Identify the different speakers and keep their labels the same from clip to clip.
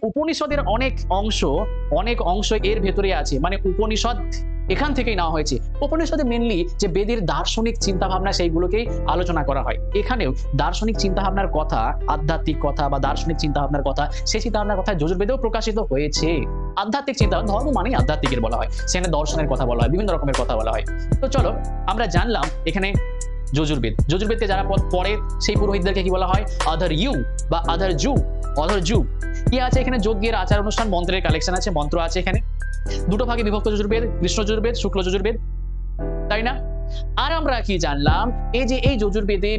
Speaker 1: উপনিষদের অনেক অংশ এর ভেতরে আছে, মানে উপনিষদ এখান থেকেই নেওয়া হয়েছে। উপনিষদে মেনলি যে বেদের দার্শনিক চিন্তা ভাবনা সেইগুলোকেই আলোচনা করা হয়। এখানেও দার্শনিক চিন্তা ভাবনার কথা, আধ্যাত্মিক কথা বা দার্শনিক চিন্তা ভাবনার কথা, সেই চিন্তা ভাবনার কথা যজুর্বেদেও প্রকাশিত হয়েছে। আধ্যাত্মিক চিন্তা, ধর্ম মানেই আধ্যাত্মিকের বলা হয়, সেখানে দর্শনের কথা বলা হয়, বিভিন্ন রকমের কথা বলা হয়। তো চলো আমরা জানলাম এখানে যজুর্বেদকে যারা পড়ে সেই পুরোহিতদেরকে কি বলা হয়? অধর বা অধর জু। কি আছে এখানে? যজ্ঞের আচার অনুষ্ঠান, মন্ত্রের কালেকশন আছে, মন্ত্র আছে এখানে। দুটো ভাগে বিভক্ত যজুর্বেদ, কৃষ্ণ যজুর্বেদ, শুক্ল যজুর্বেদ, তাই না? আর আমরা কি জানলাম? এই যজুর্বেদে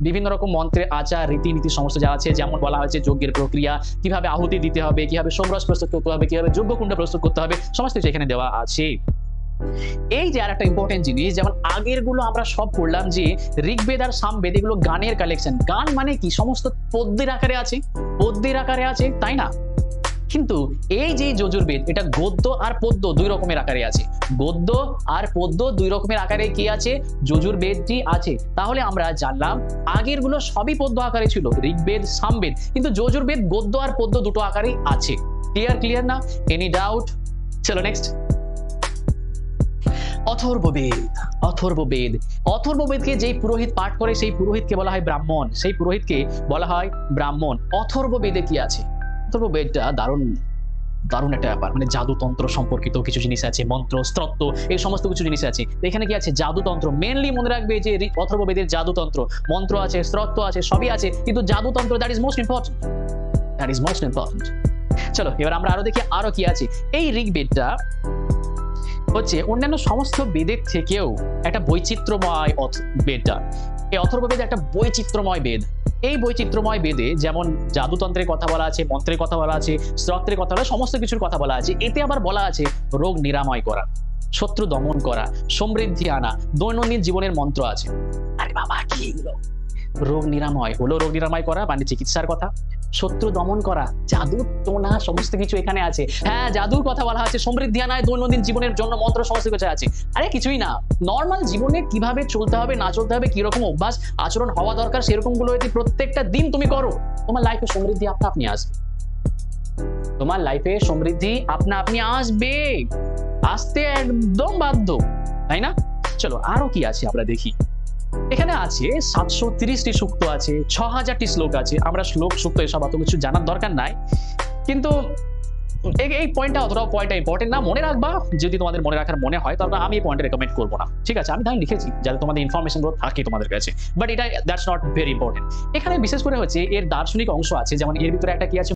Speaker 1: বিভিন্ন রকম মন্ত্রের আচার, রীতিনীতি সমস্ত যা আছে, যেমন বলা হয়েছে যজ্ঞের প্রক্রিয়া, কিভাবে আহুতি দিতে হবে, কিভাবে সোমরস প্রস্তুত করতে হবে, কিভাবে যজ্ঞকুণ্ড প্রস্তুত করতে হবে, সমস্ত কিছু এখানে দেওয়া আছে। এই যে আর একটা ইম্পর্টেন্ট জিনিস, যেমন আগের গুলো আমরা সব পড়লাম যে ঋগ্বেদ আর সামবেদ এগুলো গানের কালেকশন। গান মানে কি? সমস্ত পদ্যের আকারে আছে, তাই না? কিন্তু এই যে যজুর্বেদ, এটা গদ্য আর পদ্য দুই রকমের আকারে আছে। গদ্য আর পদ্য দুই রকমের আকারে কি আছে? যজুর্বেদটি আছে। তাহলে আমরা জানলাম আগের গুলো সবই পদ্য আকারে ছিল, ঋগ্বেদ সামবেদ, কিন্তু যজুর্বেদ গদ্য আর পদ্য দুটো আকারেই আছে। ক্লিয়ার না? Any doubt? চলো নেক্সট। অথর্ববেদকে যেই পুরোহিত পাঠ করে সেই পুরোহিতকে বলা হয় ব্রাহ্মণ। অথর্ববেদে কি আছে? অথর্ববেদটা দারুণ একটা ব্যাপার, মানে জাদুতন্ত্র সম্পর্কিত কিছু জিনিস আছে, মন্ত্র, স্তত্র, এই সমস্ত কিছু জিনিস আছে। এখানে কি আছে? জাদুতন্ত্র। মেনলি মনে রাখবে যে অথর্ববেদের জাদুতন্ত্র, মন্ত্র আছে, স্তত্র আছে, সবই আছে, কিন্তু জাদুতন্ত্র দ্যাট ইজ মোস্ট ইম্পর্টেন্ট। চলো এবার আমরা আরো দেখি আরো কি আছে। এই ঋগ্বেদটা হচ্ছে অন্যান্য সমস্ত বেদের থেকেও একটা বৈচিত্র্যময় বেদটা। এই অথর্ববেদ একটা বৈচিত্র্যময় বেদ। এই বৈচিত্র্যময় বেদে যেমন জাদুতন্ত্রের কথা বলা আছে, মন্ত্রের কথা বলা আছে, স্তোত্রের কথা বলা, সমস্ত কিছুর কথা বলা আছে। এতে আবার বলা আছে রোগ নিরাময় করা, শত্রু দমন করা, সমৃদ্ধি আনা, দৈনন্দিন জীবনের মন্ত্র আছে। আরে বাবা, কি এগুলো? রোগ নিরাময় করা মানে চিকিৎসার কথা, শত্রু দমন করা, জাদু টোনা, সমস্ত কিছু এখানে আছে। হ্যাঁ, জাদুর কথা বলা আছে, সমৃদ্ধি আনায়, দৈনন্দিন জীবনের জন্য মন্ত্র, সমস্ত কিছু আছে। আরে কিছুই না, নর্মাল জীবনে কিভাবে চলতে হবে না চলতে হবে, কিরকম অভ্যাস আচরণ হওয়া দরকার, সেরকম গুলো যদি প্রত্যেকটা দিন তুমি করো, তোমার লাইফে সমৃদ্ধি আপনা আপনি আসবে। আসতে একদম বাধ্য, তাই না? চলো আরো কি আছে আমরা দেখি। এখানে আছে 730টি সূক্ত আছে, 6000টি শ্লোক আছে। আমরা শ্লোক সূক্ত এসব অত কিছু জানার দরকার নাই, কিন্তু এই পয়েন্টটা ইম্পর্টেন্ট না। মনে রাখবা, যদি তোমাদের মনে রাখার মনে হয়, তাহলে আমি এই পয়েন্টে রেকমেন্ড করবো না, ঠিক আছে? আমি তাই লিখেছি যাতে তোমাদের ইনফরমেশন গুলো থাকে তোমাদের কাছে, বাট এটা দ্যাটস নট ভেরি ইম্পর্টেন্ট। এখানে বিশেষ করে হচ্ছে এর দার্শনিক অংশ আছে, যেমন এর ভিতরে একটা কি আছে?